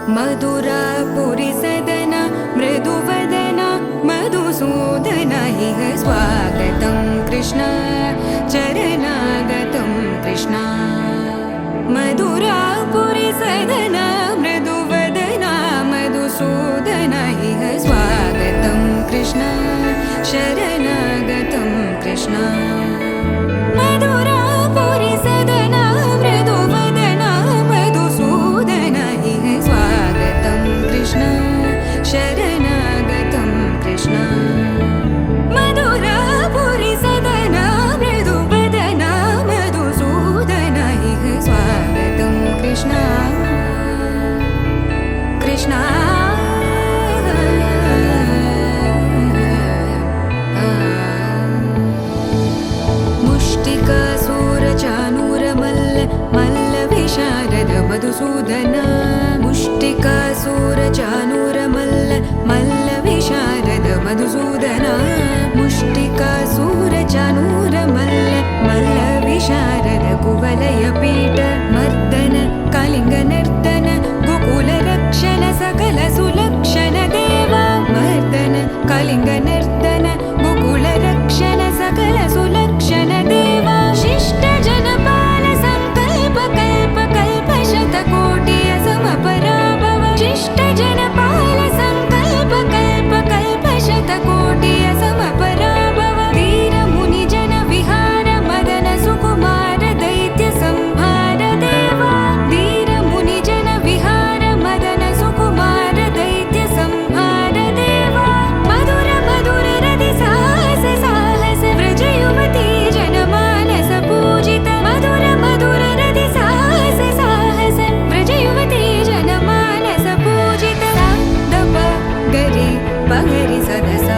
मधुरापुरी सदना मृदुवदना मधुसूदन इह स्वागतं कृष्ण चरणागतं कृष्ण मधुरापुरी सदना मृदुवदना मधुसूदन इह स्वागतं कृष्ण शरणागतं कृष्ण मधुरापुरी सदना मृदुवदना मधुसूदन इह स्वागतं कृष्ण शरणागतं कृष्ण मधुरापुरी सदना मृदुवदना मधुसूदन इह स्वागतं कृष्ण कृष्ण मुष्टिकासूरचानूरमल्ल मल्लविशारद मधुसूदन मुष्टिकासूरचानूरमल्ल मल्लविशारद मधुसूदन मुष्टिकासूरचानूरमल्ल मल्लविशारद कुवलयपीठ मर्दन कलिङ्गनर्दन गोकुलरक्षण सकल सुलक्षण देवा मर्दन कलिङ्गनर्दन गोकुलरक्षण सकल सुलक्षण देवा शिष्ट जनपाल संकल्प कल्प कल्प शतकोटि असमपराभव शिष्ट जनपाल संकल्प कल्प कल्प शतकोटि असमपराभव धीर मुनि जन विहार मदन सुकुमार दैत्य संहार देवा धीर मुनि जन विहार मदन सुकुमार दैत्य संहार देवा मधुर मधुर रति साहस साहस व्रज युवती जनमानस पूजित मधुर मधुर रति साहस साहस व्रज युवती जनमानस पूजित दप गरि पगरि सदस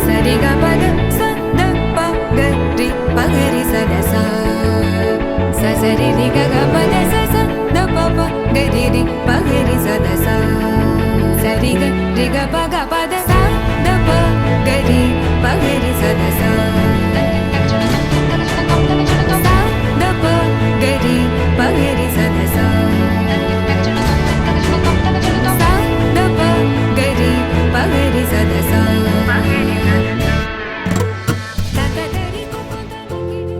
सरि ग पद स द प गरि पगरि सदस स सरि रि ग ग पद स स द प प गरि रि पगरि सदस सरि ग रि ग प ग पद स द प गरि पगरि सदस स द प गरि पगरि सदस स द प गरि पगरि सदस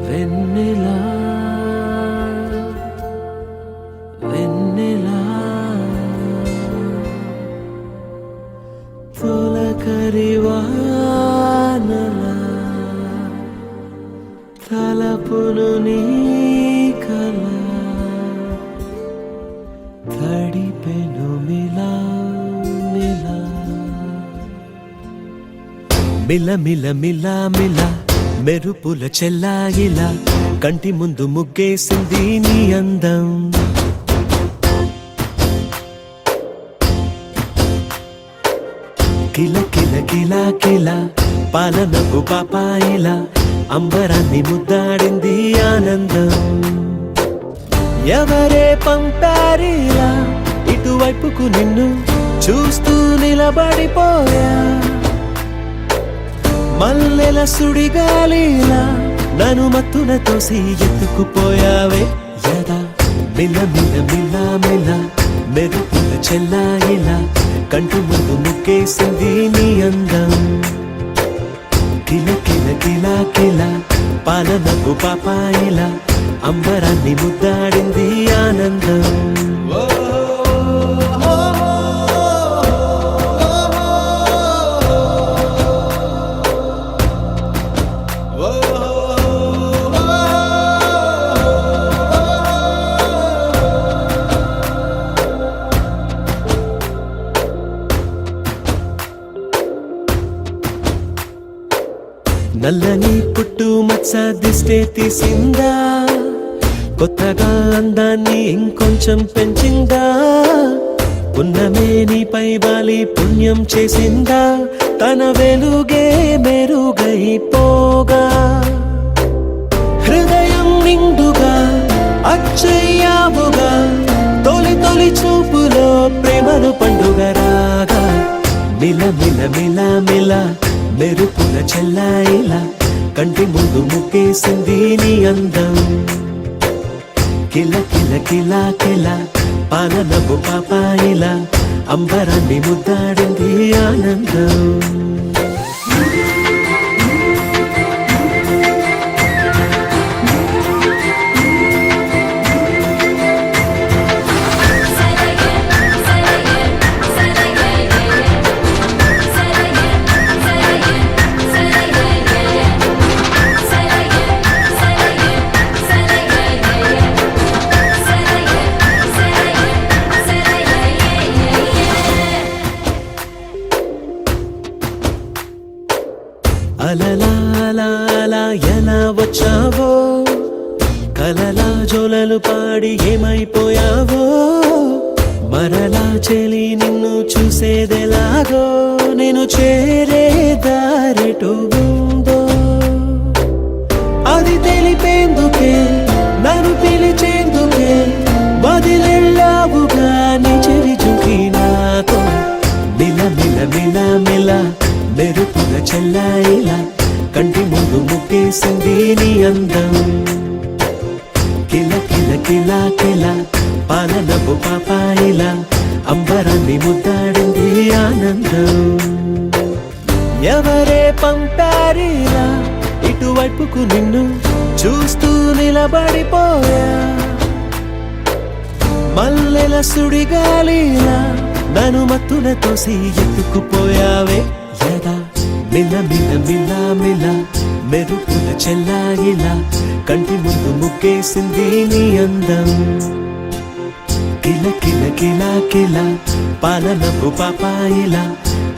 వెన్నెలా వెన్నెలా తొలకరి వానలా తలపును నీ కల తడిపెను మిలా మిలా మిల మిల మిల మిల మెరుపుల చెల్లాయిలా కంటి ముందు ముగ్గేసింది నీ అందం కిల కిల కిల కిల పాలనకు పాపాయిలా అంబరాన్ని ముద్దాడింది ఆనందం ఎవరే పంపారిలా ఇటువైపుకు నిన్ను చూస్తూ నిలబడిపోయా మల్లెల సుడిగాలిలా నన్ను మత్తున తోసి ఎత్తుకుపోయావే యదా మిల మిల మిల మిల మెరుపుల చెల్లాయిలా కంటి ముందు ముగ్గేసింది నీ అందం కిల కిల కిల కిల పాలనకు పాపాయిలా అంబరాన్ని ముద్దాడింది ఆనందం నల్లని పుట్టు మచ్చ దిష్టే తీసిందా కొత్తగా అందాన్ని ఇంకొంచెం పెంచిందా పున్నమే నీపై వాలి పుణ్యం చేసిందా తన వెలుగే మెరుగైపోగా హృదయం నిండుగా అచ్చయ్యావుగా తొలి తొలి చూపులో ప్రేమను పండుగ రాగా మిల మిల మిల మిల మెరుపుల చెల్లాయిలా కంటి ముందు ముగ్గేసింది నీ అందం కిల కిల కిల కిల పాలనపు పాపాయిలా అంబరాన్ని ముద్దాడింది ఆనందం. అలలా అలా అలా ఎలా వచ్చావో, కలలా జోలలు పాడి ఏమైపోయావో, మరలా చెలి నిన్ను చూసేదెలాగో, నేను చేరే దారెటు ఉందో అది తెలిపేందుకే, నన్ను పిలిచేందుకే వదిలెళ్ళావుగా నీ చెవి చుకి నాతో. మిల మిల మిల మిల మెరుపుల చెల్లాయిలా కంటి ముందు ముక్కేసింది నీ అందం. కిల కిల కిల కిల పాలనపు పాపాయిలా అంబరాన్ని ముద్దాడింది ఆనందం. ఎవరే పంపారిలా ఇటువైపుకు నిన్ను చూస్తూ నిలబడిపోయా, మల్లెల సుడిగాలిలా నన్ను మత్తున తోసి ఎత్తుకుపోయావే. యదా మిల మిల మిల మిల మెరుపుల చెల్లాయిలా కంటి ముందు ముక్కేసింది నీ అందం. కిల కిల కిల కిల పాలనపు పాపాయిలా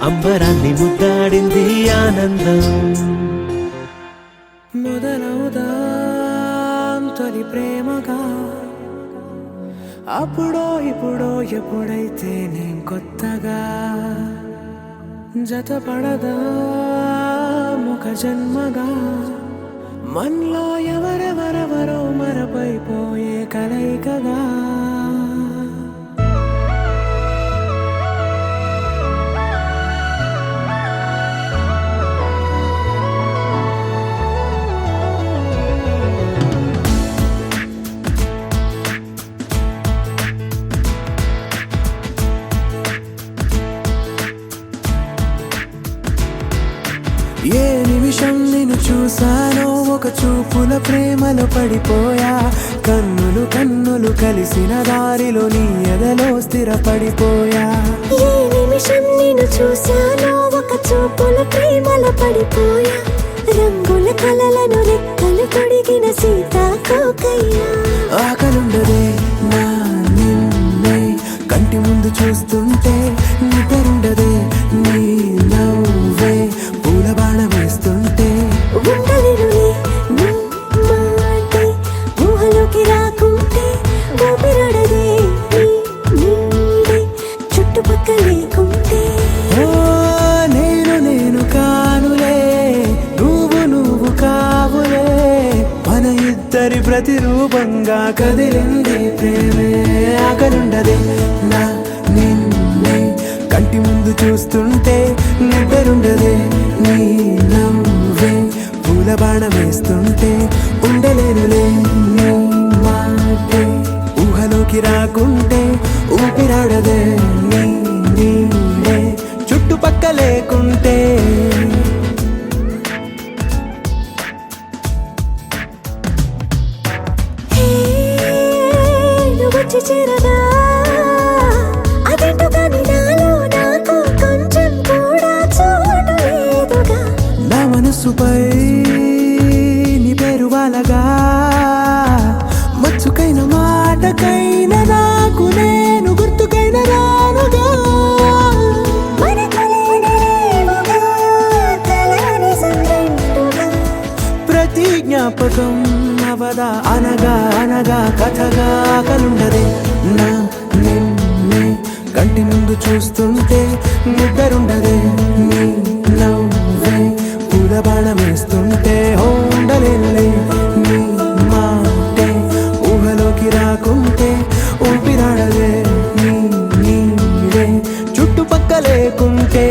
అంబరాన్ని ముద్దాడింది ఆనందం. మొదలవుదాం తొలి ప్రేమగా, అప్పుడో ఇప్పుడో ఎప్పుడైతే నేను కొత్తగా జతపడదా ముఖ జన్మగా, మనలో ఎవరెవరెవరో మరపైపోయే కలయికగా. ఏ నిమిషం నిన్ను చూసానో ఒక చూపుల ప్రేమలో పడిపోయా, కన్నులు కన్నులు కలిసిన దారిలో నీ ఎదలో స్థిరపడిపోయా. ఏ నిమిషం నిన్ను చూసానో ఒక చూపుల ప్రేమలో పడిపోయా, రంగుల కలలను రెక్కలు తొడిగిన సీతాకోకయ్యా. ఆకలుండదే నా నిన్నే కంటి ముందు చూస్తుంటే, నిద్రుండదే నీ నవ్వే పూల బాణం వేస్తుంటే, ఉండలేనులే నీ మాటే ఊహలోకి రాకుంటే, ఊపిరాడదే నీ నీడే చుట్టుపక్కల లేకుంటే. ఓ నేను నేను కానులే నువ్వు నువ్వు కావులే, మన ఇద్దరి ప్రతిరూపంగా కదిలింది ప్రేమే. ఆకలుండదే నా నిన్నే కంటి ముందు చూస్తుంటే, నిద్రుండదే నీ నవ్వే పూల బాణం వేస్తుంటే, ఉండలేనులే నీ మాటే ఊహలోకి రాకుంటే, ఊపిరాడదే నీ నీడే చుట్టుపక్క లేకుంటే. హే నువ్వు వచ్చి చేరగా, అదేంటో కానీ నాలో నాకు కొంచెం కూడా చోటు లేదుగా. నా మనసుపై నీ పేరు వాలగా, మచ్చుకైన మాటకైన నాకు నేను గుర్తుకైన రానుగా. మనకులేనిరేవుగా, కలని సంగంటుగా. ప్రతి జ్ఞాపకం అవదా అనగా అనగా కథగా. ఆకలుండదే నా నిన్నే కంటి ముందు చూస్తుంటే, నిద్రుండదే నీ నవ్వే పూల బాణం వేస్తుంటే, ఉండలేనులే నీ మాటే ఊహలోకి రాకుంటే, ఊపిరాడదే నీ నీడే చుట్టుపక్క లేకుంటే.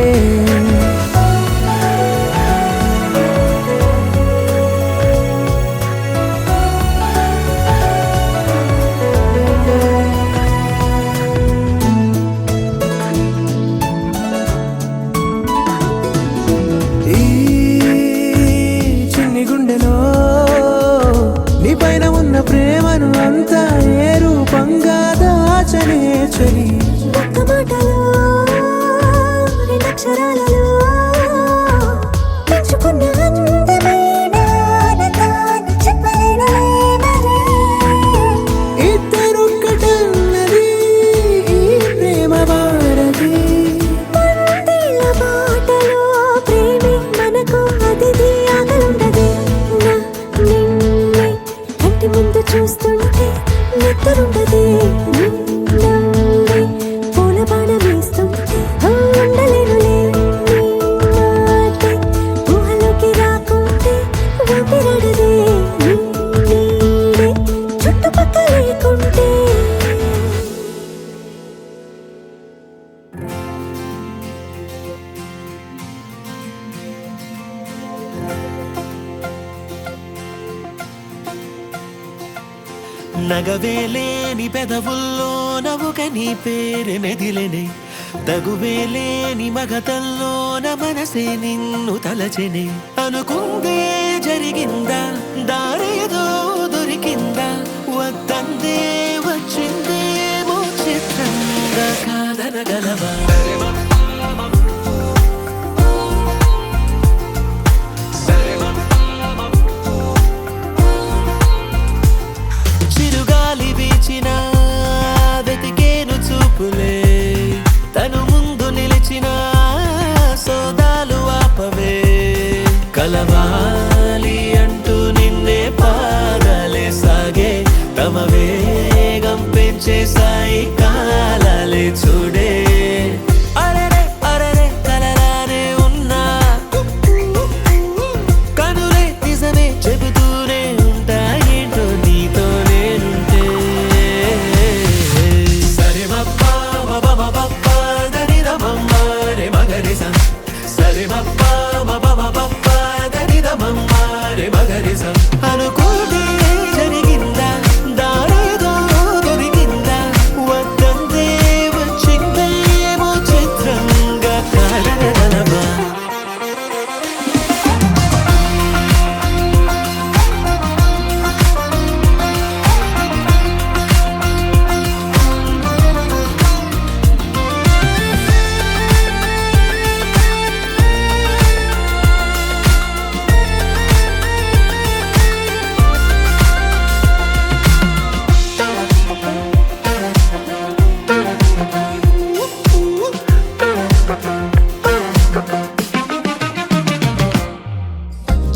చలి ఒక్క మాటలో రెండక్షరాలలో పెంచుకున్న అందమైన ఆనందాన్ని చెప్పలేనులే మరి. ఇద్దరొక్కటన్నది ఈ ప్రేమ వారది. వందేళ్ల బాటలో ప్రేమే మనకు అతిథి ఆగలుండదే. నా నిన్నే కంటి ముందు చూస్తుంటే నిద్రుండదే. నిన్నవే పూల బాణం వేస్తుంటే ఉండలేనులే. నీ మాటే ఊహలోకి రాకుంటే ఊపిరాడదే. నీ నీడే చుట్టుపక్కల లేకుంటే. నగవేలేని పెదవుల్లో నవ్వుక నీ పేరు మెదిలెనే. తగువేలేని మగతల్లోన మనసే నిన్ను తలచెనే. అనుకుందే జరిగిందా, దారేదో దొరికిందా, వద్దందే వచ్చిందేమో చిత్రంగా కాదనగలవా. చిరుగాలి వీచిన వెతికేను చూపులే. తను ముందు నిలిచిన సోదాలు ఆపవే. కలవాలి అంటూ నిన్నే పాదాలే సాగే. తమ వేగం పెంచేసాయి కాలాలే చూడే. అరెరే అరెరే కలలానే ఉన్నా కనులే నిజమే చెబుతూనే ఉంటాయేంటో నీతో నేనుంటే. సరే మప్పా మబమబప్పా దనిదమమ్మ రే మగరిస. సరే మప్పా మబమబప్పా దనిదమమ్మ రే మగరిస. అనుకుంటే జరిగిందా, దారేదో దొరికిందా, వద్దందే వచ్చిందేమో చిత్రంగా కాదనగలవా.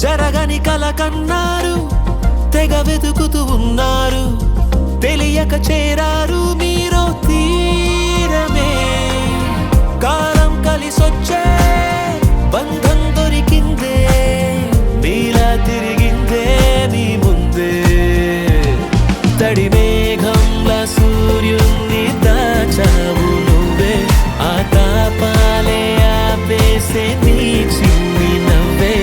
జరగని కల కన్నారు, తెగ వెతుకుతూ ఉన్నారు, తెలియక చేరారు మీరో తీరమే. కాలం కలిసొచ్చే బంధం దొరికిందే, నీలా తిరిగిందే మీ ముందే. తడి మేఘంలా సూర్యున్ని దాచావు నువ్వే. ఆ తాపాలే ఆపేసే నీ చిన్ని నవ్వే.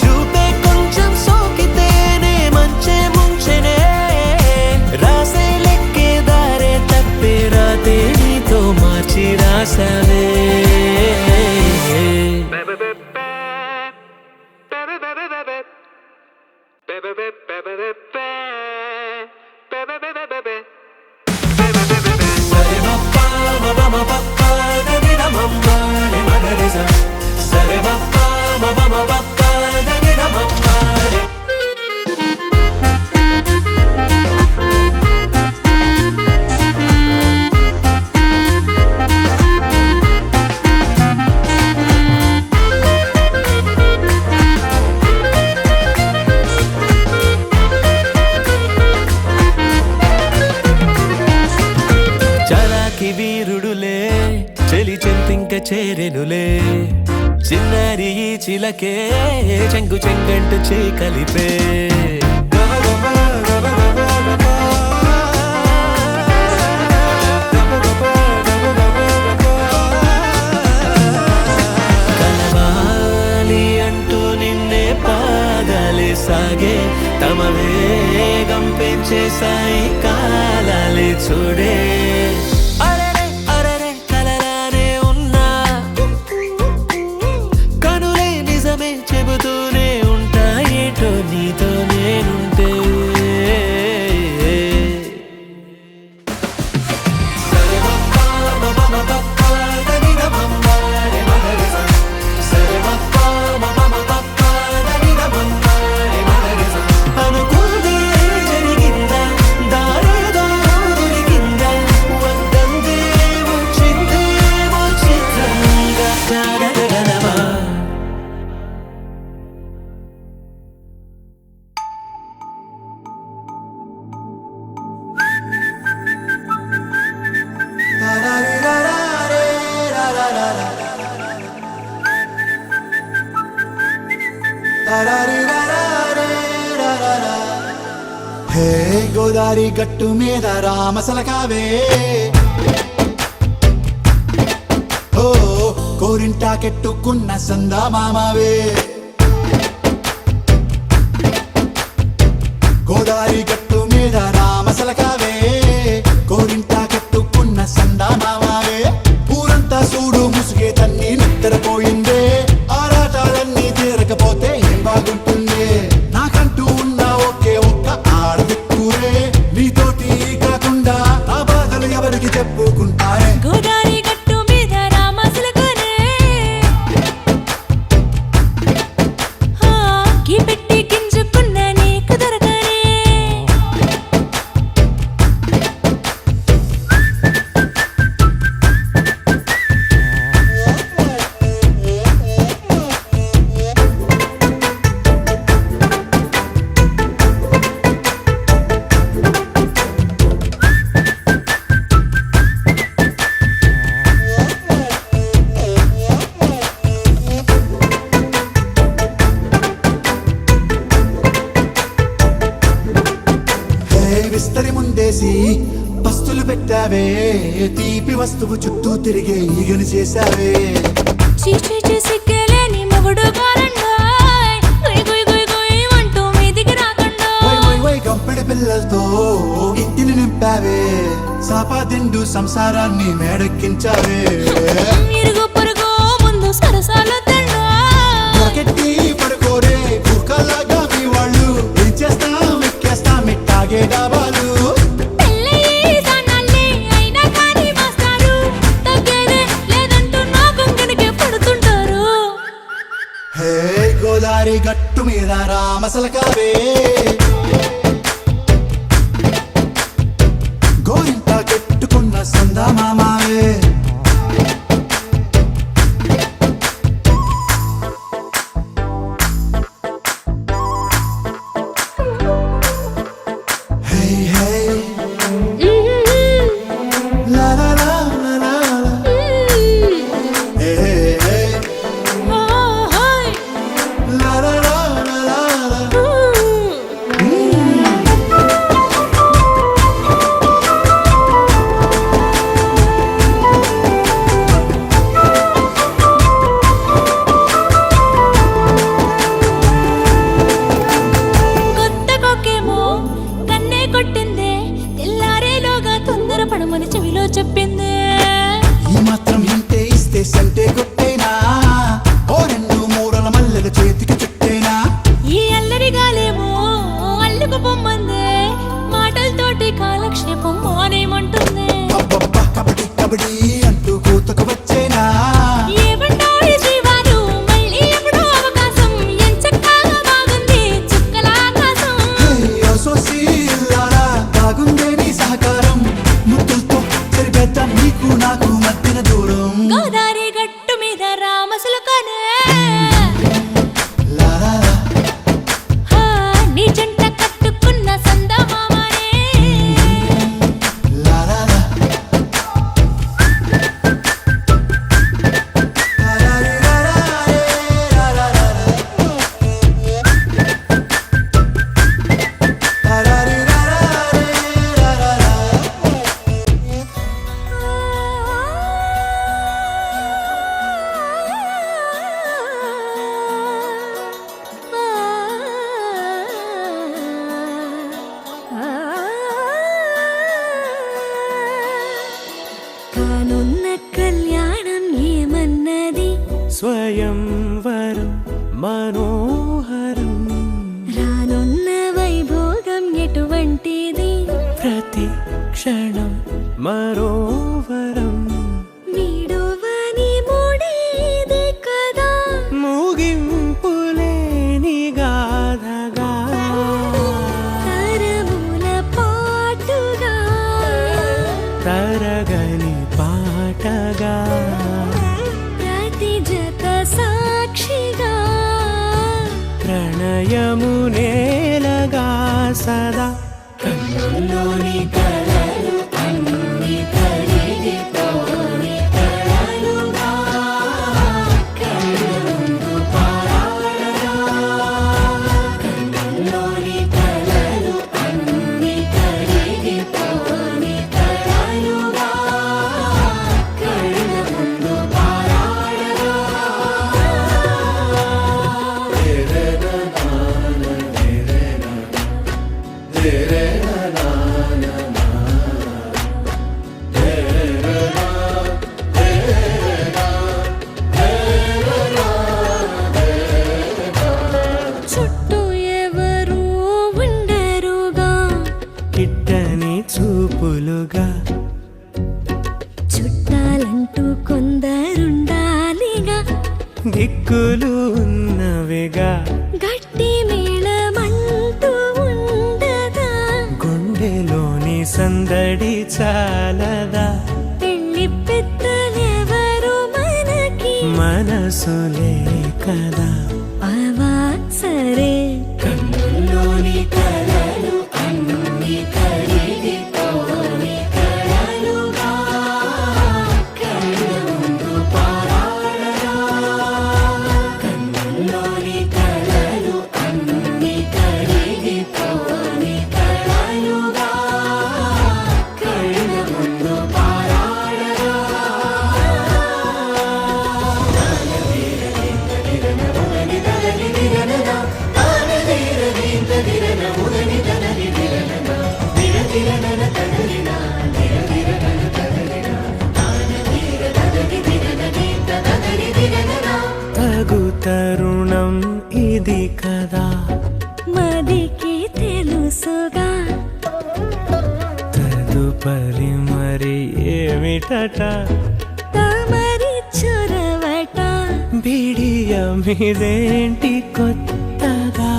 చూపే కొంచెం సోకితేనే మంచే ముంచెనే. రాసే లెక్కే దారే తప్పే రాతే నీతో మార్చి రాసావే. సరే మప్పా మబమబప్పా దనిదమమ్మ రే మగరిస. సరే మప్పా మబమబప్పా దనిదమమ్మ రే. చలాకి వీరుడులే చెలి చెంతింక చేరెనులే. చిన్నారి ఈ చిలకే చెంగు చెంగంటు చే కలిపే. కలవాలి అంటూ నిన్నే పాదాలే సాగే. తమ వేగం పెంచేసాయి కాలాలే చూడే. అరెరే అరెరే కలలానే ఉన్నా కనులే నిజమే చెబుతూనే ఉంటాయేటో నీతో నేనుంటే. సరే హే గోదారి గట్టు మీద రామసలకావే ఓ కోరింటాకెట్టుకున్న సందా మామావే గోదారి గట్టు మీద రామసలకావే కోరింటాకెట్టుకున్న సందా మామావే ఊరంతా చూడు ముసుగే తన్ని నిద్రపోయిందే ఆరాటాలన్నీ తీరకపోతే ఏం బాగుంటుంది నాకంటూ ఉన్న ఒకే ఒక్క ఆడదిక్కురే నీతోటి కాకుండా నా బాధలు ఎవరికి చెప్పుకుంటారే గోదారి గట్టు మీద రామసలకనే గీ పెట్టి గింజుకున్న నీకు దొరకనే విస్తరి ముందేసి పస్తులు పెట్టావే తీపి వస్తువు చుట్టూ తిరిగే ఈగను చేశావే చీచీ సిగ్గలేని మొగుడు కారండాయ్ గుయ్ గుయ్ గుయ్ గుయ్ అంటూ మీదికి రాకండా వై వై వై గంపెడి పిల్లలతో ఇంటిని నింపావే సాపాదిండు సంసారాన్ని మేడెక్కించావే ఇరుగు పొరుగు ముందు సరసాలు తండా పొరకెట్టి పడుకోరే కుక్కలాగా మీ వాళ్ళు ఏం చేస్తాం ఎక్కేస్తాం మిట్టాగే డాబాలు పెళ్ళయి సన్నాళ్ళే అయినా కానీ మాస్తారు తగ్గేదే లేదంటూ నా కొంగనికే పడుతుంటారు హే గోదారి గట్టు మీద రామసలకావే గోరింట కెట్టుకున్న సందా మామావే హే హే లా లా లా లా లా లా. హే హే ఓహోయ్ లా లా లా లా లా లా. కొత్త కొక్కేమో కన్నే కొట్టిందే తెల్లారేలోగా తొందర పడమని చెవిలో చెప్పిందే ఈ మాత్రం ఇంటే ఇస్తే సంటే కొట్టేనా ఓ రెండు మూరల మల్లెల చేతికి చుట్టేనా ఈ అల్లరి గాలేమో అల్లుకు పొమ్మందే మాటలతోటి కాలక్షేపం మానేమంటుంది అబ్బబ్బా కబడ్డీ కబడ్డీ అంటూ కూతకు వచ్చేనా ఏమంటారు శ్రీవారు మళ్ళీ ఎప్పుడో అవకాశం ఎంచక్కాగా బాగుంది చుక్కల ఆకాశం హే సోసి ఇల్లారా బాగుందే నీ సహకారం ముద్దులతో సరిపెద్దాం నీకు నాకు మధ్యన దూరం గోదారి గట్టు మీద రామసులకనే లా లా లా. నీ జంట కట్టుకున్న సందమామనే లా లా లా. లా లా రే లా లా రే లా లా లా లా. లా లా రే లా లా రే లా లా లా. కానున్న కళ్యాణం ఏమన్నది స్వయంవరం మనోహరం రానున్న వైభోగం ఎటువంటిది ప్రతి క్షణం మరోవరం వీడువని మూడేది కదా ముగింపులేని గాథగా తరముల పాటుగా తరగని పాటగా ప్రతి జత సాక్షిగా ప్రణయము నేలగా సదా కన్నుల్లోని కలలు అన్ని కరిగిపోని కలలుగా కళ్ళ ముందు పారాడగా చుట్టూ ఎవరు ఉండరుగా కిట్టని చూపులుగా చుట్టాలంటూ కొందరుండాలిగా దిక్కులు ఉన్నవిగా గట్టి మేళమంటూ ఉండదా గుండెలోని సందడి చాలదా పెళ్లి పెద్దలెవరు మనకి మనసులే కదా అవా సరే కన్నుల్లోని కలలు అన్ని కరిగిపోని కలలుగా కళ్ళ ముందు పారాడగా కన్నుల్లోని కలలు అన్ని కరిగిపోని కలలుగా కళ్ళ ముందు పారాడగా తగు తరుణం ఇది కదా మదికి తెలుసుగా తదుపరి మరి ఏమిటట తమరి చొరవట బిడియమిదేంటి కొత్తగా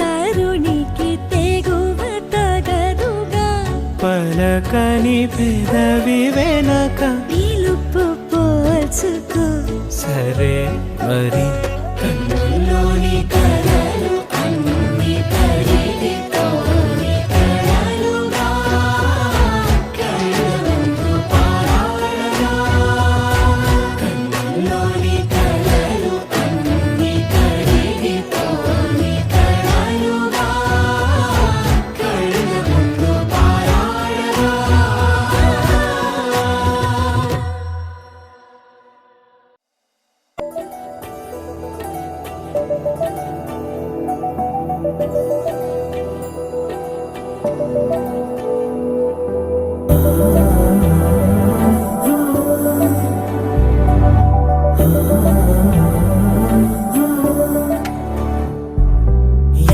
తరుణికి తెగువ తగదుగా పలకని పెదవి వెనక పిలుపు పోల్చుకో సరే మరి కన్నుల్లోని కలలు అన్ని కరిగిపోని కలలుగా కళ్ళ ముందు పారాడగా కన్నుల్లోని కలలు అన్ని కరిగిపోని కలలుగా కళ్ళ ముందు పారాడగా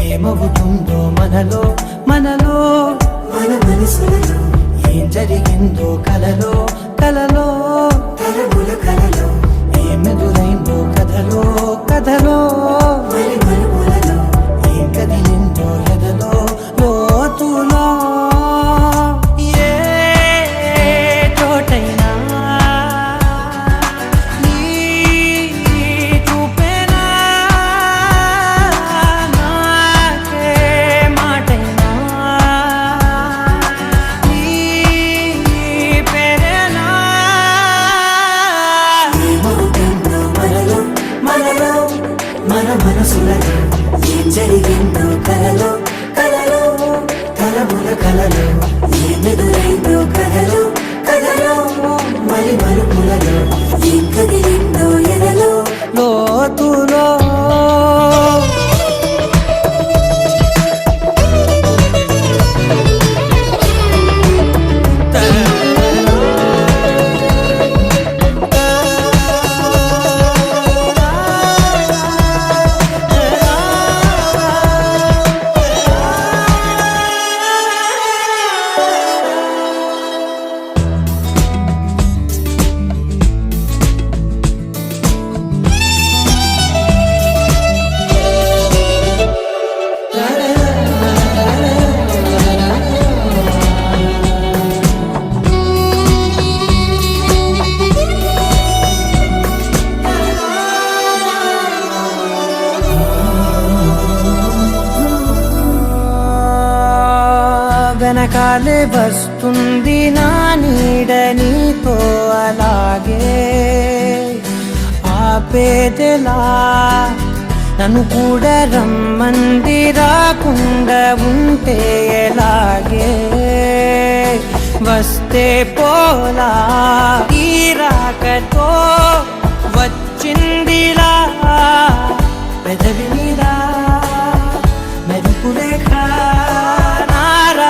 ఏమవుతుందో మనలో మనలో మన మనసులలో ఏం జరిగిందో కలలో కలలో తరముల కలలో ఏమెదురైందో కథలో కథలో మరి మరుపులలో ఏం కదిలిందో ఎదలో లోతులో ఏ చోటైనా నీ చూపేనా నాకే మాటైనా నీ పేరేనా ఏమవుతుందో మనలో మనలో మన మనసులలో ఏం జరిగిందో కలలో కలలో తలముల కలలో ఏమెదురైందో కథలో కథలో మరి మరుపులలో ఏం కదిలిందో ఎదలో లోతులో వెనకాలే వస్తుంది నా నీడ నీతో అలాగే ఆపేదెలా నన్ను కూడా రమ్మంది రాకుండా ఉంటే ఎలాగే వస్తే పోలా ఈ రాకతో వచ్చిందిలా పెదవి మీద మెరుపు రేఖ నారా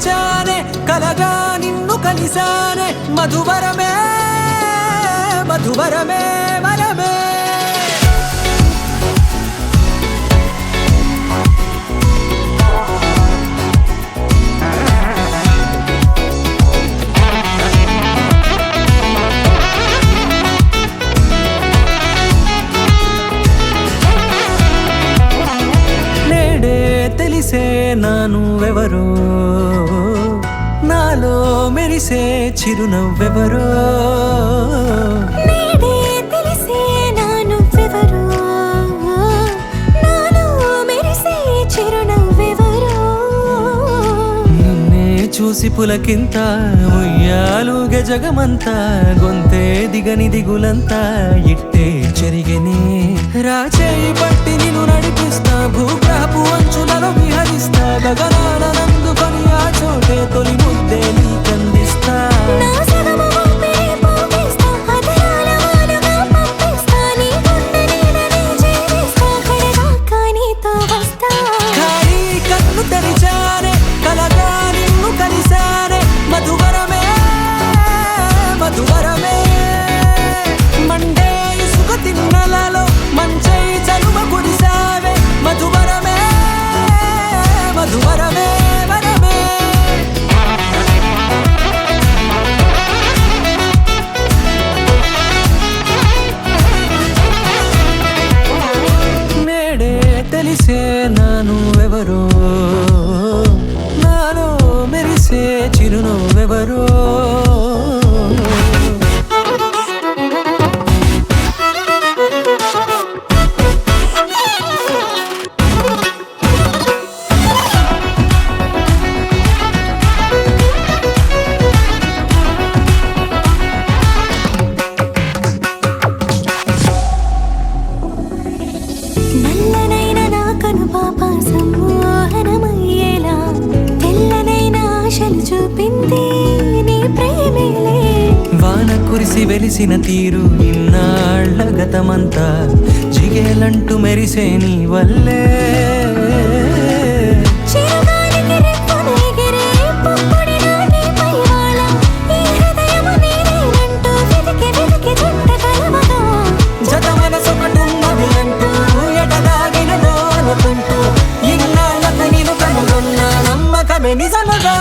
మరిచానే కలగా నిన్ను కలిసానే మధువరమే మధువరమే వరమే తెలిసే నానువెవరో నాలో మెరిసే చిరునవ్వెవరో నేడే తెలిసే నానువెవరో నాలో మెరిసే చిరునవ్వెవరో నిన్నే చూసి పులకింత ఉయ్యాలుగే జగమంతా గొంతే దిగని దిగులంతా ఇట్టే చెరిగెనే రాచేయి పట్టి నిన్ను నడిపిస్తా భూగ్రహపు అంచులలో విహరిస్తా గగనాల నందుకొని ఆ చోటే తొలి ముద్దే నీకందిస్తా నా సగమ ఊపిరి పోగిస్తా అదరాల వానగా పంపిస్తా నీ గుండె నీడనే చేరిస్తా కడదాకా నీతో వస్తా ఖాళీ కన్ను తెరిచానే కలగా నిన్ను కలిసానే మధువరమే మధువరమే మండే ఇసుక తిన్నలలో మంచై చలువ కురిసావే మధువరమే మధువరమే వరమే నేడే తెలిసే నానువెవరో నాలో మెరిసే చిరునవ్వెవరో నల్లనైన నా కనుపాప సమ్మోహనమయ్యేలా తెల్లనైన ఆశలు చూపింది నీ ప్రేమేలే వాన కురిసి వెలిసిన తీరు ఇన్నాళ్ళ గతమంతా జిగేలంటూ మెరిసే నీ వల్లే చిరుగాలికి రెప్పను ఎగిరే పుప్పొడిన నీ పైవాళ ఈ హృదయము నీదేనంటూ వెతికి వెతికి చుట్ట కలవగా జత మనసొకటున్నది అంటూ ఎటదాగినదో అనుకుంటూ ఇన్నాళ్ళకు నేను కనుగొన్న నమ్మకమే నిజముగా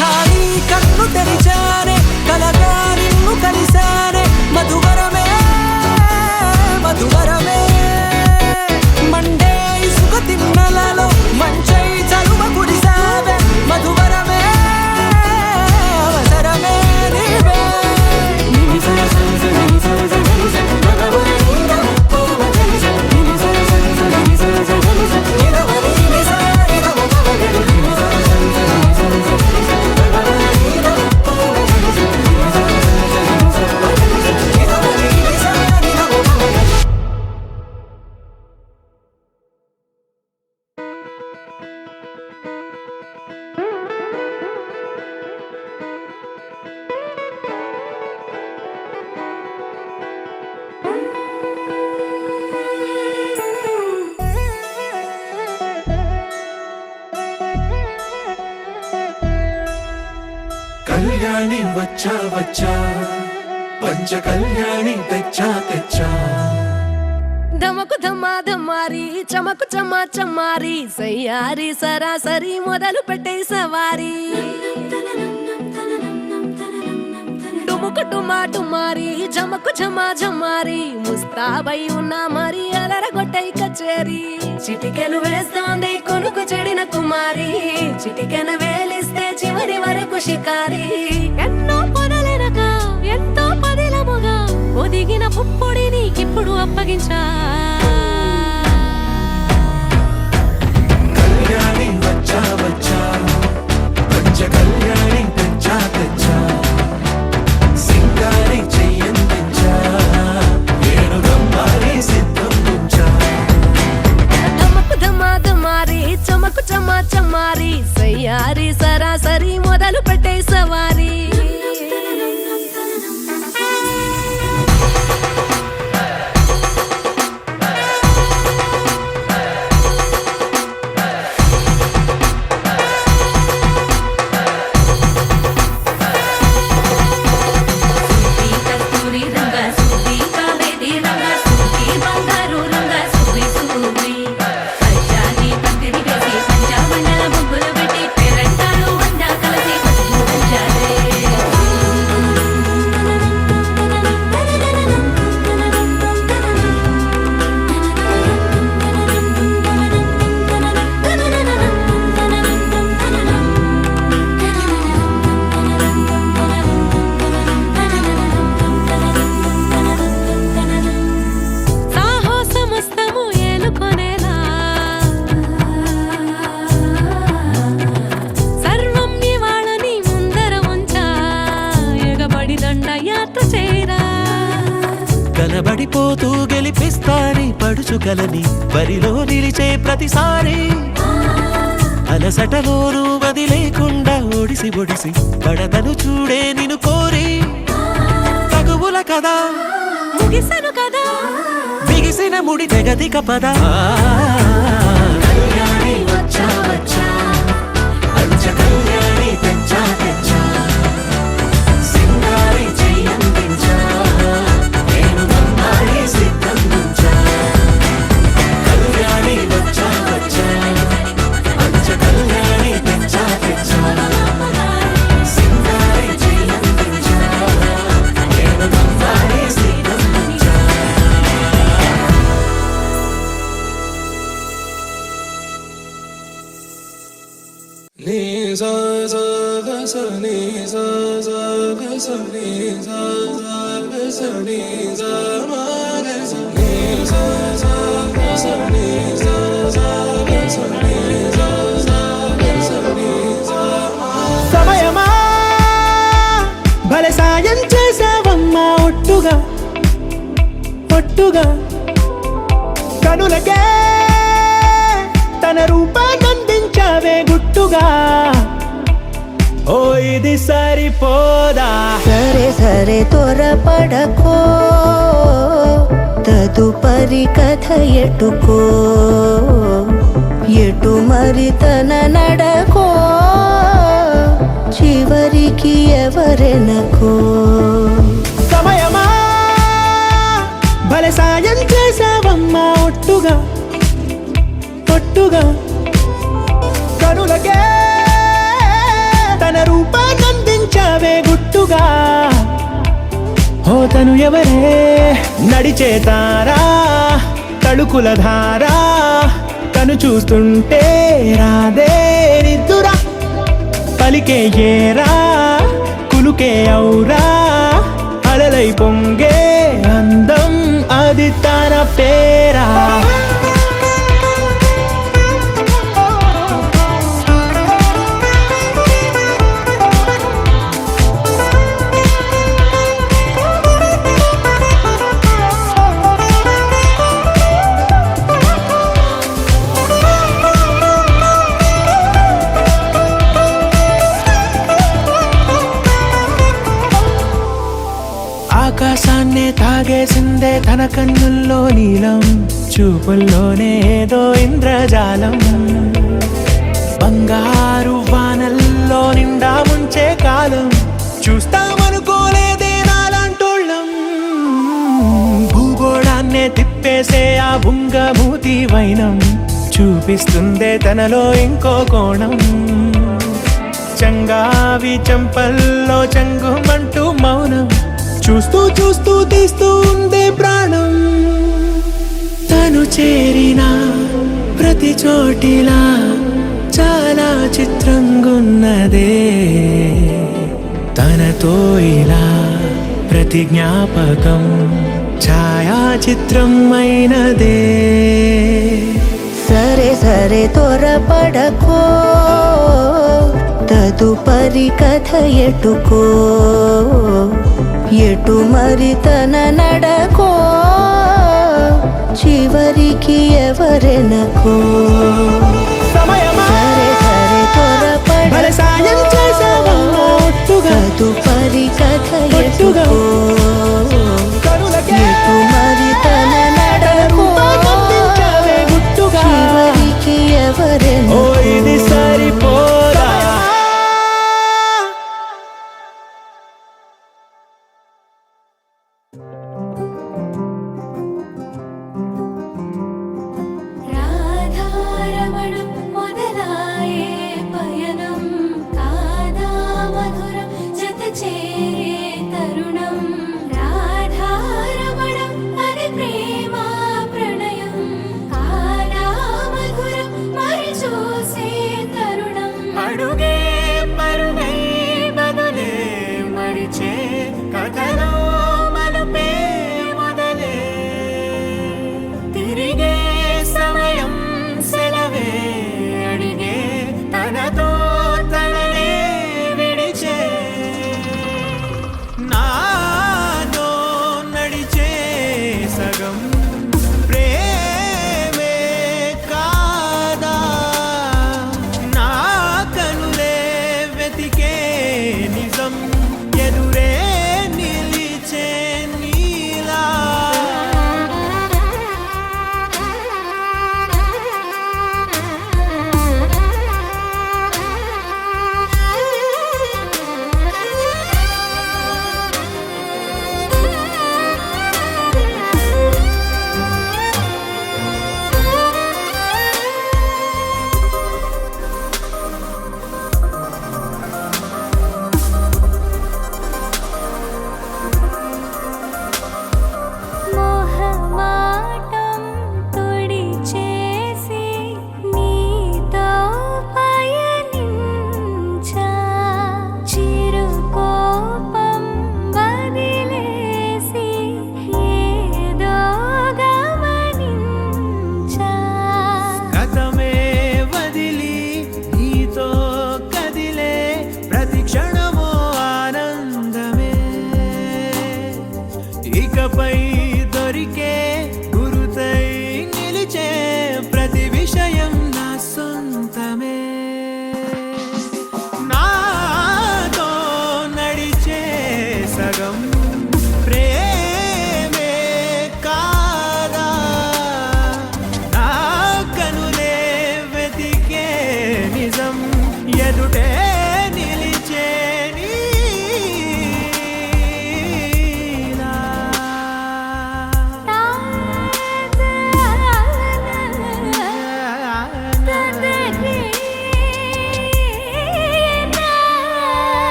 ఖాళీ కన్ను తెరిచానే కలగా నిన్ను కలిసానే మధువరమే మధువరమే మండే ఇసుక తిన్నలలో మంచై చలువ కురిసావే మధువరమే అవసరమే నీవే కళ్యాణి వచ్చా వచ్చా పంచ కళ్యాణి తెచ్చా తెచ్చా ధమకు ధమా ధమారి చమకు చమా చమారి సయ్యారి సరాసరి మొదలు పెట్టే సవారీ డుముకు డుమా డుమారి జమకు ఝమా ఝమారి ముస్తాబై ఉన్నా మరి అలరగొట్టై కచేరి చిటికెను వేస్తోంది కొనుకు చెడిన కుమారి చిటికెను వేలిస్తే చివరి వరకు షికారి ఎన్నో పొదలెనక ఎంతో పదిలముగా ఒదిగిన పుప్పొడి నీకిప్పుడు అప్పగించా కళ్యాణి వచ్చా వచ్చా పంచ కళ్యాణి తెచ్చా తెచ్చా సింగారి చెయ్యందించా ఏడుగమ్మారి సిద్ధం ఉంచా ధమకు ధమా ధమారి చమకు చమా చమారి సయ్యారి సరాసరి మొదలు పెట్టే సవారీ తడబడిపోతూ గెలిపిస్తాని పడుచుకలని బరిలో నిలిచే ప్రతిసారి అలసటలోనూ వదిలేకుండా ఒడిసి ఒడిసి పడతను చూడే నిన్ను కోరి తగువుల కదా ముగిసను కదా బిగిసిన ముడి తెగదిక పద కళ్యాణి వచ్చా వచ్చా పంచ కళ్యాణి తెచ్చా తెచ్చా సింగారి చెయ్యందించా నేను నమ్మాలి సిద్ధందించా కళ్యాణి వచ్చా వచ్చా పంచ కళ్యాణి తెచ్చా తెచ్చా సింగారి చెయ్యందించా నేను నమ్మాలి సిద్ధందించా ni sa sa ga sa ni sa sa ga sa ni sa sa ga sa ni sa ma ga sa ni sa sa ga sa ni sa sa ga sa ni sa sa ga sa ni sa ma సమయమా భలే సాయం చేసావమ్మా ఒట్టుగా ఒట్టుగా కనులకే తన రూపాన్నందించావే గుట్టుగా ఓ ఇది సరిపోదా సరే సరే త్వరపడకో తదుపరి కథ ఎటుకో ఎటు మరి తన నడకో చివరికి ఎవరెనకో సమయమా భలే సాయం చేసావమ్మా ఒట్టుగా ఒట్టుగా కనులకే తన రూపాన్నందించావే గుట్టుగా ఓ తను ఎవరే నడిచే తారా తళుకుల ధారా తను చూస్తుంటే రాదే నిద్దురా పలికే ఏరా కులుకే ఔరా అలలై పొంగే అందం అది తన పేరా ఆకాశాన్నే తాగేసిందే తన కన్నుల్లో నీలం చూపుల్లోనే ఏదో ఇంద్రజాలం బంగారు వానల్లో నిండా ముంచే కాలం చూస్తామనుకోలేదే నాలాంటోళ్ళం భూగోళాన్నే తిప్పేసే ఆ బుంగమూతి వైనం చూపిస్తుందే తనలో ఇంకో కోణం చంగావి చంపల్లో చంగుమంటూ మౌనం చూస్తూ చూస్తూ తీస్తూ ఉందే ప్రాణం తను చేరిన ప్రతి చోటిలా చాలా చిత్రంగున్నదే తనతో ఇలా ప్రతి జ్ఞాపకం ఛాయాచిత్రం అయినదే సరే సరే త్వరపడకో తదుపరి కథ ఎటుకో ఎటు మరి తన నడకో చివరికి ఎవరెనకో సమయమా సరే సరే భలే సాయం చేసావమ్మా ఒట్టుగా తదుపరి కథ ఒట్టుగా ఎటుకో కనులకే ఎటు మరి తన నడకో రూపాన్నందించావే గుట్టుగా చివరికి ఓ ఎవరెనకో ఇది సరిపోదా రాధారమణం మొదలాయే పయనం కాదా మధురం జత చేరి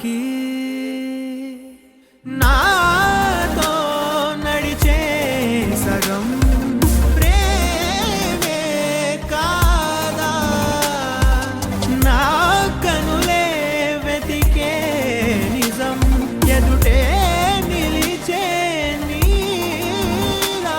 కాలానికి నాతో నడిచే సగం ప్రేమే కాదా నా కనులే వెతికే నిజం ఎదుటే నిలిచే నీలా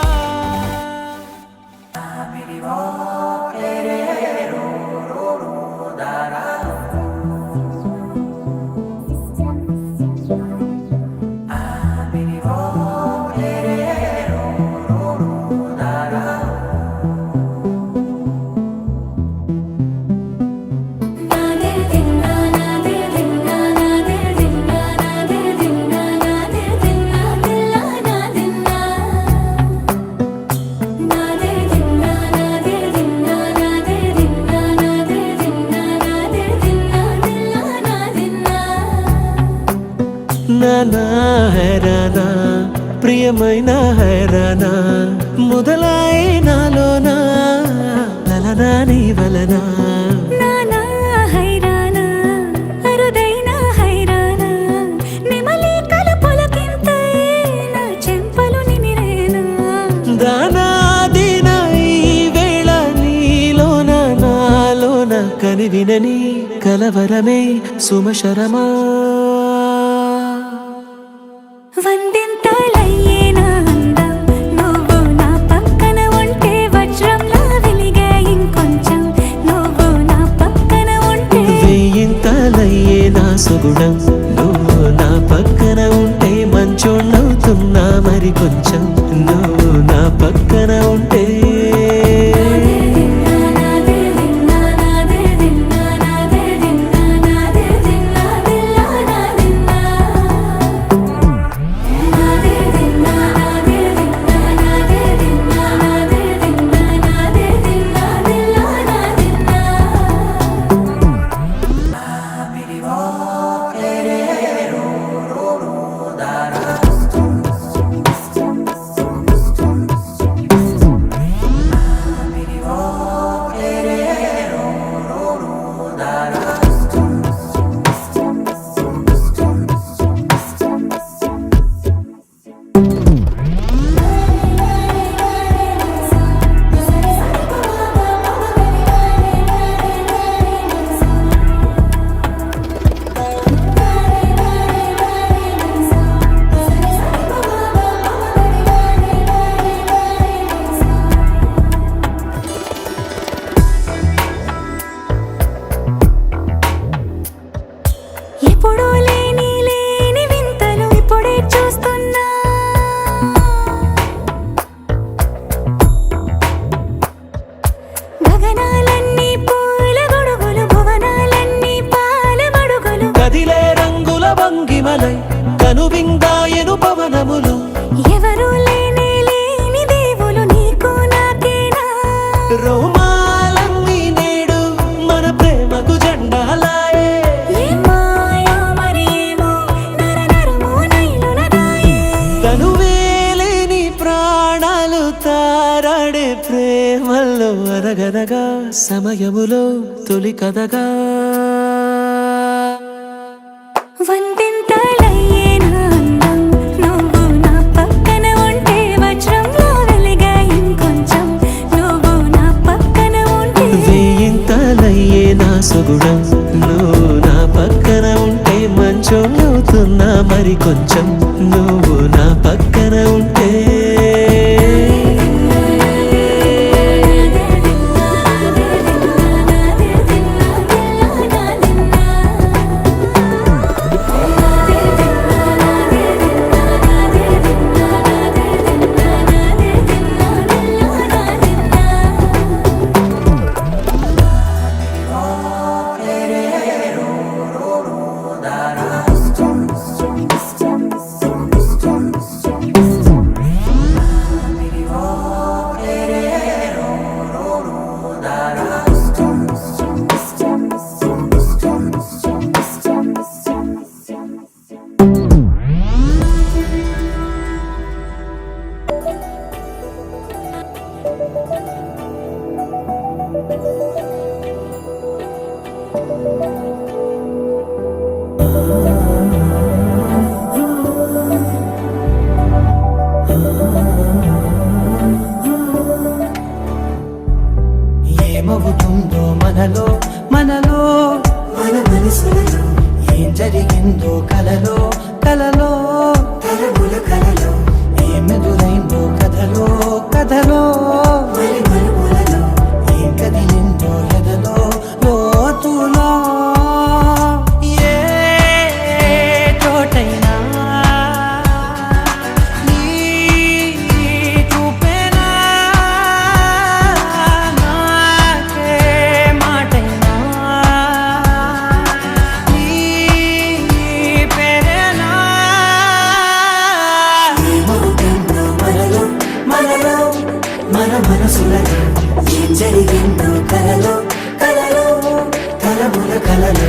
నానా హైరానా ప్రియమైన హైరానా మొదలై నాలోనా లలనా నీ వలనా నానా హైరానా అరుదైన హైరానా నెమలి కలుపులకింతై నా చెంపలు నిమిరేనా దానాదిన ఈ వేళ నీలోన నాలోన కనివినని కలవరమే సుమశరమా వందింతలయ్యేనా అందం నువ్వు నా పక్కన ఉంటే వజ్రంలా వెలిగే ఇంకొంచెం నువ్వు నా పక్కన ఉంటే వెయ్యింతలయ్యే నా సుగుణం నువ్వు నా పక్కన ఉంటే మంచోళ్ళవుతున్నా మరి కొంచెం నువ్వు నా పక్కన ఉంటే ఎప్పుడూ లేని లేని వింతలు ఇప్పుడే చూస్తున్నా గగనాలన్నీ పూల గొడుగులు భువనాలన్నీ పాల మడుగులు కదిలే రంగుల భంగిమలై కనువిందాయను పవనములు ఎవరూ లేని లేని దేవులు నీకు నాకేనా రోమాలన్నీ నేడు మన ప్రేమకు జెండాలాయే ఏ మాయో మరి ఏమో నరనరమో నైలున దాయే తనువేలేని ప్రాణాలు తారాడే ప్రేమల్లో అరగరగా సమయములో తొలి కథగా వందింతలయ్యేనా అందం నువ్వు నా పక్కన ఉంటే వజ్రంలో వెలిగే ఇంకొంచెం నువ్వు నా పక్కన ఉంటే వెయ్యింతలయ్యే నా సుగుణం నువ్వు నా పక్కన ఉంటే మంచోళ్ళవుతున్నా మరి కొంచెం నువ్వు నా పక్కన ఉంటే జరిగిందో కలలో కలలో తలముల కలలో ఏమెదురైందో కథలో కథలో మలి మలుపులలో ఏం కదిలిందో ఎదలో లోతులో ఏ చోటైనా నీ చూపేనా నాకే మాటైనా నీ పేరేనా ఏమవుతుందో మనలో మనలో మన మనసులలో ఏం జరిగిందో కలలో కలలో తలముల కలలో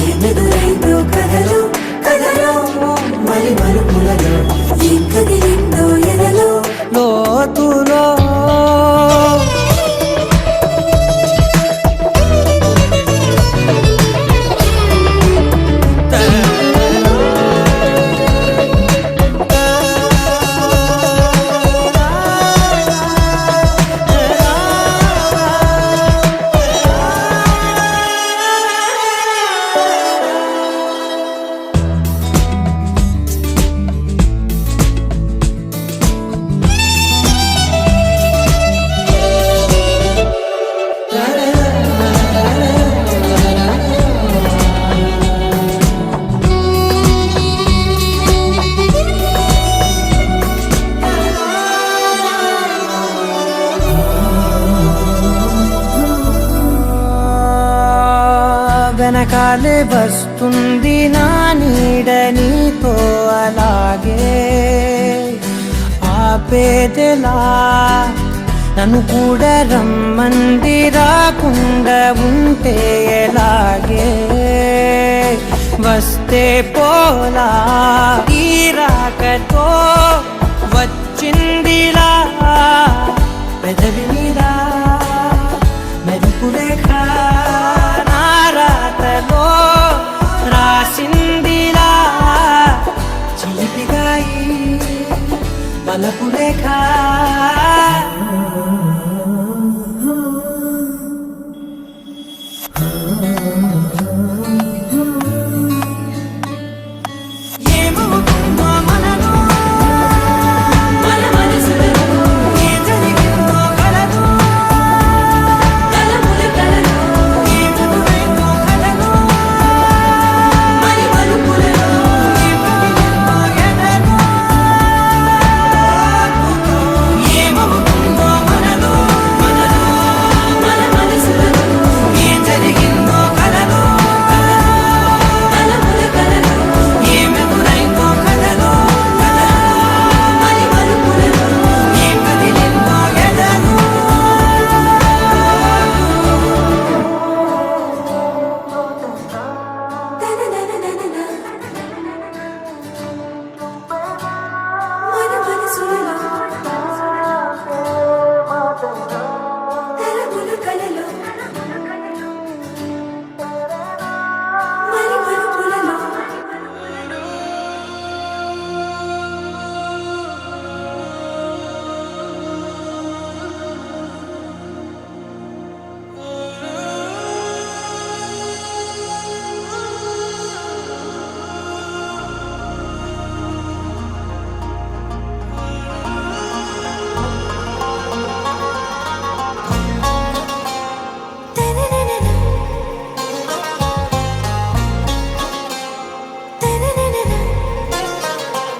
ఏమెదురైందో కలలో కలలో మలి మలుపులలో ఏం కదిలిందో ఎదలో లోతులో వెనకాలే వస్తుంది నా నీడ నీతో అలాగే ఆపేదెలా నన్ను కూడా రమ్మంది రాకుండా ఉంటే ఎలాగే వస్తే పోలా ఈ రాకతో వచ్చిందిలా పెదవి మీద మెరుపు రేఖ నా రాతలో రాసిందిలా చిలిపిగాయి బలపు రేఖ ఏమవుతుందో మనలో మన మనసులలో ఏం జరిగిందో కలలో తలముల కలలో ఏమెదురైందో కలలో మలి మలుపులలో ఏం కదిలిందో ఎదలో ఏమవుతుందో మనలో మనలో మన మనసులలో ఏం జరిగిందో కలలో తలముల కలలో ఏమెదురైందో కలలో మలి మలుపులలో ఏం కదిలిందో ఎదలో మన మనసులలో తలముల కలలో మలి మలుపులలో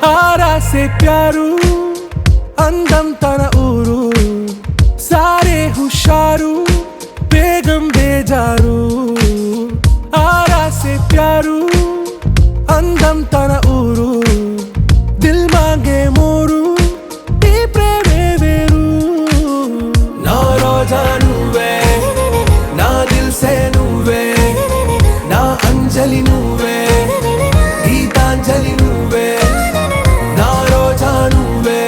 आरा से प्यारू అందం తన ఊరు సారే హుషారు బేగం బేజారు ఆరా సే ప్యారు అందం తన ఊరు దిల్ మాంగే మోరు ఈ ప్రేమే వేరు నా రోజా నువ్వే నా దిల్ సే నువ్వే నా అంజలి నువ్వే గీతాంజలి నువ్వే నా రోజా నువ్వే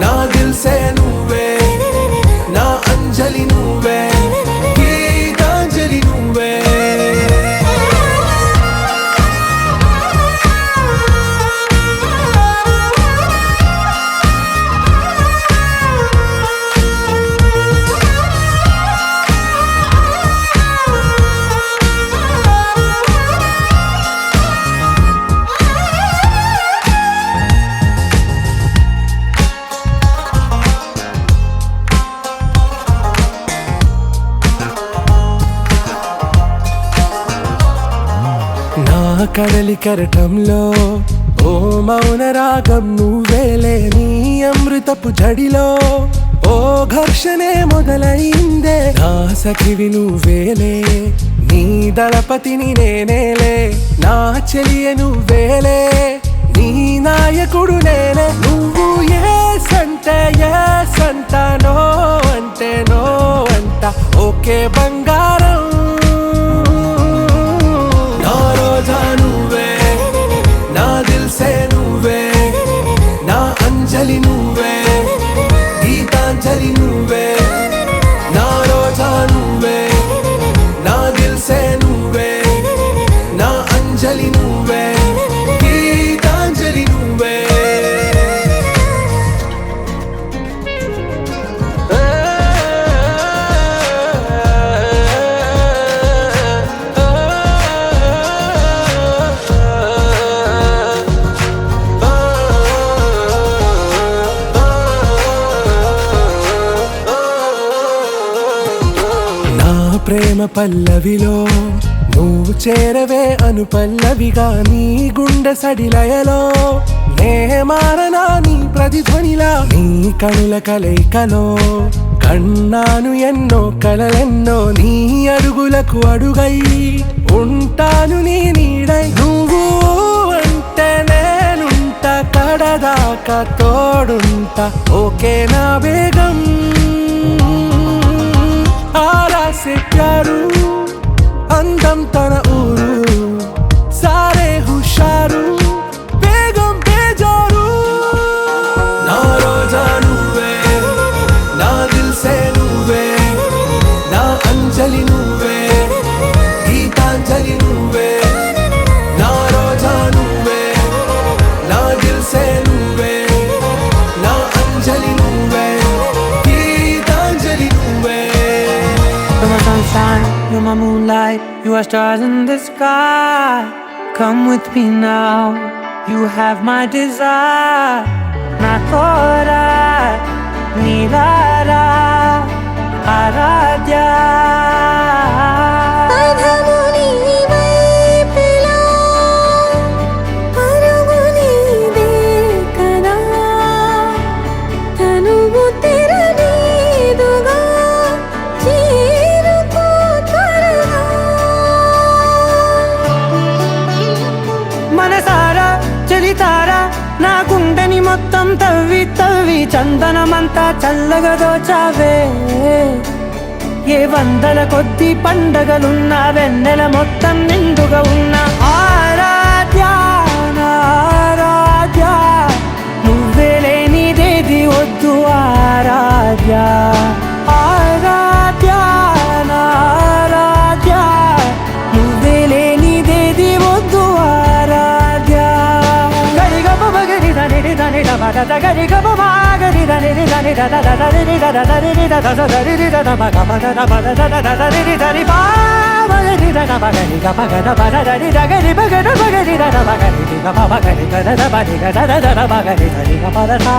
నా దిల్ సే నువ్వే నా అంజలి నువ్వే గీతాంజలి నువ్వే కడలి కెరటంలో ఓ మౌన రాగం నువ్వేలే, నీ అమృతపు జడిలో ఓ ఘర్షణే మొదలైందే, నా సఖివి నువ్వేలే, నీ దళపతిని నేనేలే, నా చెలియ నువ్వేలే, నీ నాయకుడు నేనే. నువ్వు ఏ సంట నో అంటే నో అంట, ఓకే బంగారం. నా రోజా నువ్వే, నా దిల్సే నువ్వే, నా అంజలి నువ్వే, గీతాంజలి నువ్వే. నా రోజా నువ్వే, నా దిల్సే నువ్వే, నా అంజలి నువ్వే, గీతాంజలి నువ్వే. ప్రేమ పల్లవిలో నువ్వు చేరవే అను పల్లవిగా, నీ గుండె సడిలయలో నే మారనా నీ ప్రతిధ్వనిలా, నీ కనుల కలయికలో కన్నాను ఎన్నో కలలెన్నో, నీ అడుగులకు అడుగై ఉంటాను నీ నీడై. నువ్వు అంటే నేనుంట కడదాకా తోడుంట, ఓకే నా బేగం. आरा से प्यारू अंदम तन ऊरू, सारे हुशारू बेगम बेजारू. ना रोजा నువ్వే, నా దిల్సే నువ్వే, నా అంజలి నువ్వే, గీతాంజలి నువ్వే. నా రోజా నువ్వే, నా దిల్సే నువ్వే, నా అంజలి నువ్వే, గీతాంజలి నువ్వే. You're my sunshine, you're my moonlight, you are stars in the sky. Come with me now, you have my desire. Nakora, Nilara, Aradhya. పదముని వైపులా పరుగుని దేకనా, తనువు తెరనీదుగా చేరుకో త్వరగా. మనసారా చలితారా నా గుండెని మొత్తం తవ్వి తవ్వి చందనమంతా చల్లగా దోచావే. ఏ వందల కొద్ది పండగలున్నా వెన్నెల మొత్తం నిండుగా ఉన్న ఆరాధ్య, నా ఆరాధ్య, నువ్వే లేనిదేది వద్దు ఆరాధ్య. ఆరాధ్య, నా ఆరాధ్య, నువ్వే లేనిదేది వద్దు ఆరాధ్య. గరిగ బగరి దని దని డబగ గరి గబ మాగరి దని దని దద దరి దద దరి దద దరి దద మగ మగ దద దద దరి దరి బా మగరి దద మగరి గ మగ దద దరి దగరి మగ మగరి దద మగరి గ మగరి దద బడి దద దద మగరి దరి గ పద సా.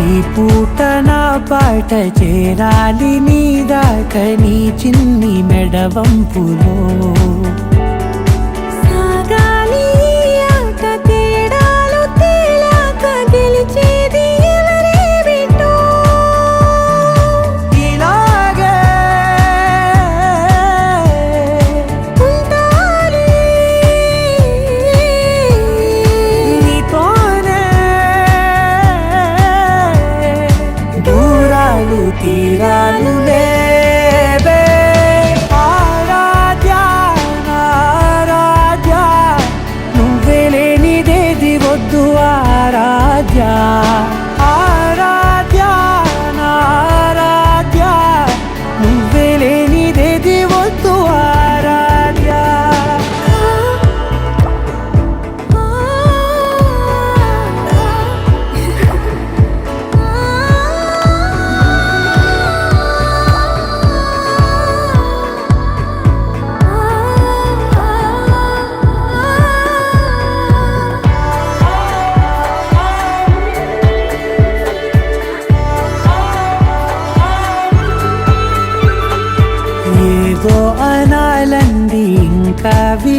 ఈ పూట నా పాట చేరాలి నీ దాకా, నీ చిన్ని మెడవంపులో సాగాలి ఆట తేడాలు తేలాక గెలిచేది ఎవరే బిడ్డో. ఇలాగే ఉంటాలి నీతోనే దూరాలు తీరాలు లేవే. ఆరాధ్య, నా ఆరాధ్య,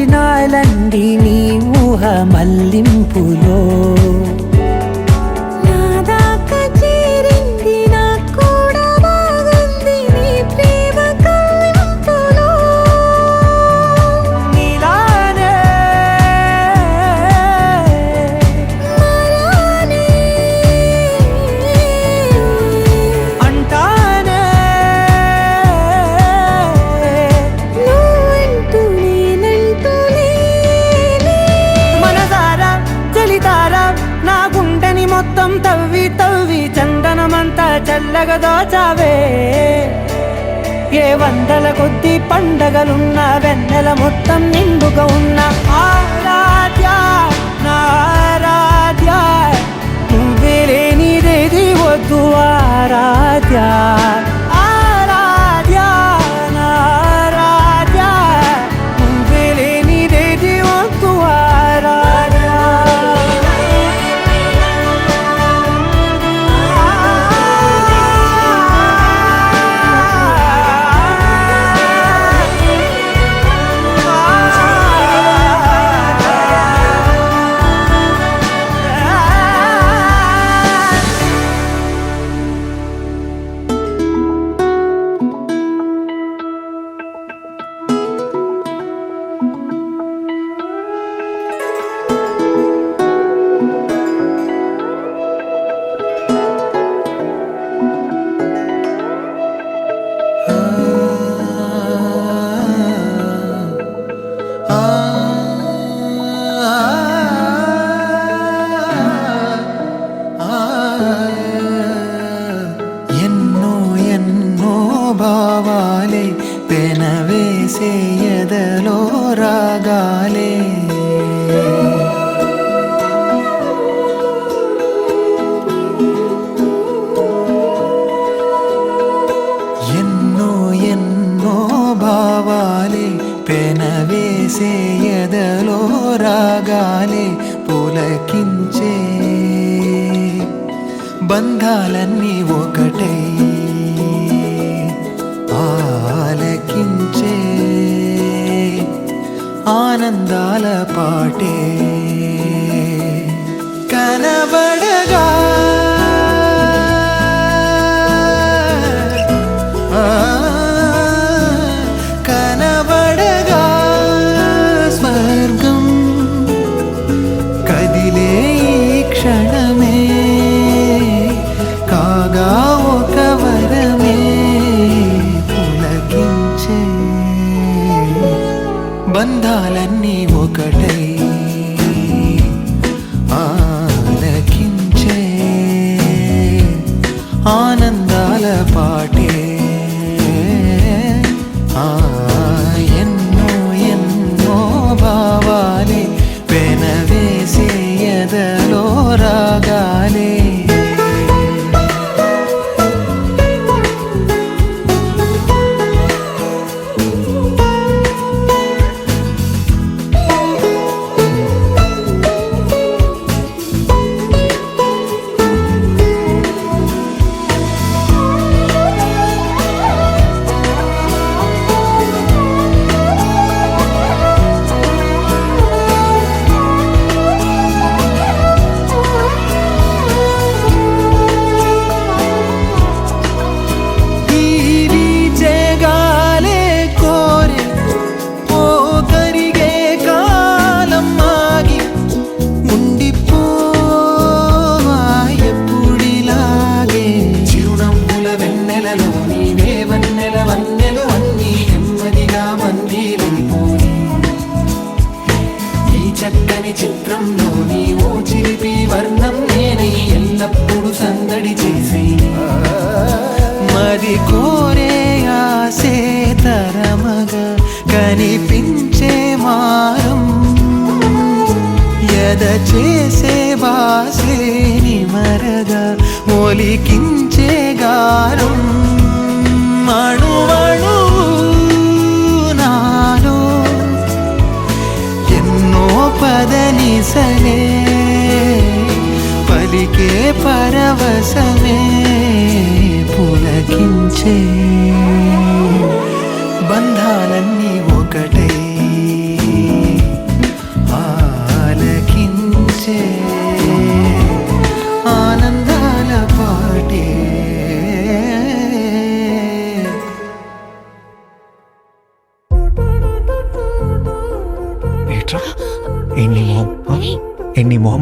నాలండి నీ ఊహ మల్లింపులో నా దాకా చేరింది నాకు కూడా బాగుంది నీ ప్రేమ కవ్వింపులో నీలానే మరానే అంటానే నువ్వంటూ నేనంటూ లేనే మనసారా చలితారా నా గుండెని మొత్తం తవ్వి తవ్వి చందనమంతా చల్లగా దోచావే ఏ వందల కొద్ది పండగలున్న వెన్నెల మొత్తం నిండుగా ఉన్న ఆరాధ్య నా ఆరాధ్య నువ్వే లేనిదేది వద్దు ఆరాధ్య ఆరాధ్య నా ఆరాధ్య నువ్వే లేనిదేది వద్దు ఆరాధ్య ఎన్నో ఎన్నో భావాలే పెనవేసే ఎదలో రాగాలే ఎన్నో ఎన్నో భావాలే పెనవేసే ఎదలో రాగాలే పులకించే బంధాలన్నీ ఒకటై ఆలకించే ఆనందాల పాటే కనబడగా కనబడగా స్వర్గం కదిలే ఈ క్షణమే కాగా ఒక వరమే పులకించే బంధాలన్నీ ఒకటై ఆలకించే ఆనందాల పాటే ఎన్నో ఎన్నో భావాలే పెనవేసే ఎదలో రాగాలే చక్కని చిత్రంలోని ఓ చిలిపి వర్ణం నేనై ఎల్లప్పుడూ సందడి చేసి మది కోరే ఆసే తరమగా కనిపించే మారం ఎద చేసే బాసే నిమరగా ఒలికించే గారం అణువణు నాలో ఎన్నో పదనిసలే పలికే పరవశమే పులకించే బంధాలన్నీ ఒకటై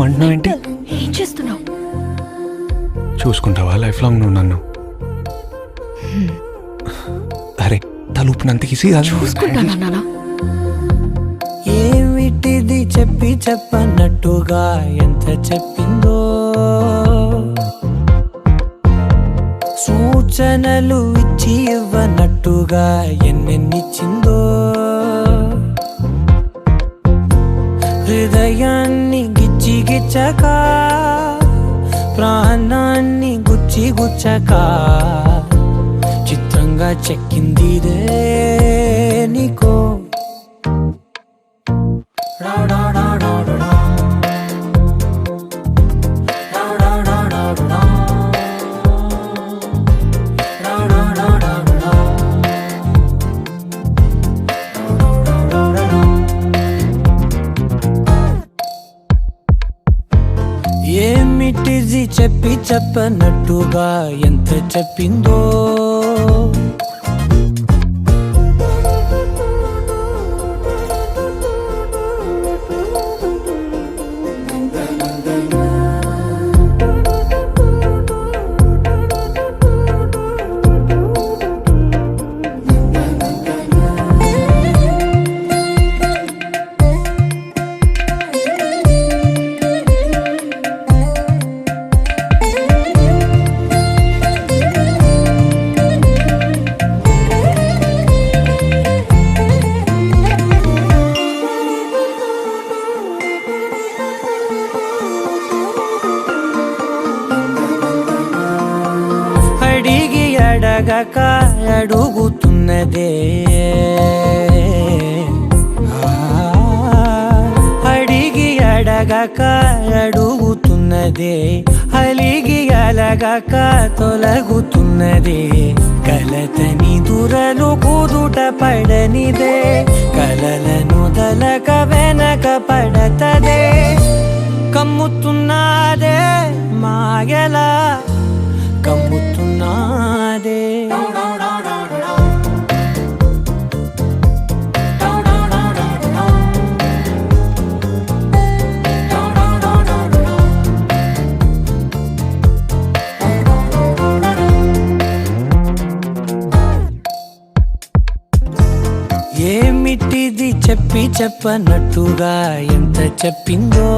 అంటున్నావు ఏంటి? ఏం చేస్తున్నావు? చూసుకుంటావా లైఫ్ లాంగ్ నువ్వు నన్ను? అరే తలుపునంత ఈజీ కాదు. చూసుకుంటానా నాన్న? ఏమిటిది చెప్పి చెప్పన్నట్టుగా ఎంత చెప్పిందో, సూచనలు ఇచ్చి ఇవ్వనట్టుగా ఎన్నెన్నిచ్చిందో, హృదయాన్ని గిచ్చి గిచ్చక ప్రాణాన్ని గుచ్చి గుచ్చక చిత్రంగా చెక్కిందిదే నీకో. ఏమిటిది చెప్పి చెప్పనట్టుగా ఎంత చెప్పిందో, అడిగి అడగక అడుగుతున్నదే, అడిగి అడగక అడుగుతున్నదే, అలిగి అలగక తొలగుతున్నదే, కలతని దురలు కుదుట పడనిదే, కలలను దలక వెనక పడతదే, కమ్ముతున్నదే మాయలా కమ్ముతున్నదే. ఏమిటిది చెప్పి చెప్పనట్టుగా ఎంత చెప్పిందో,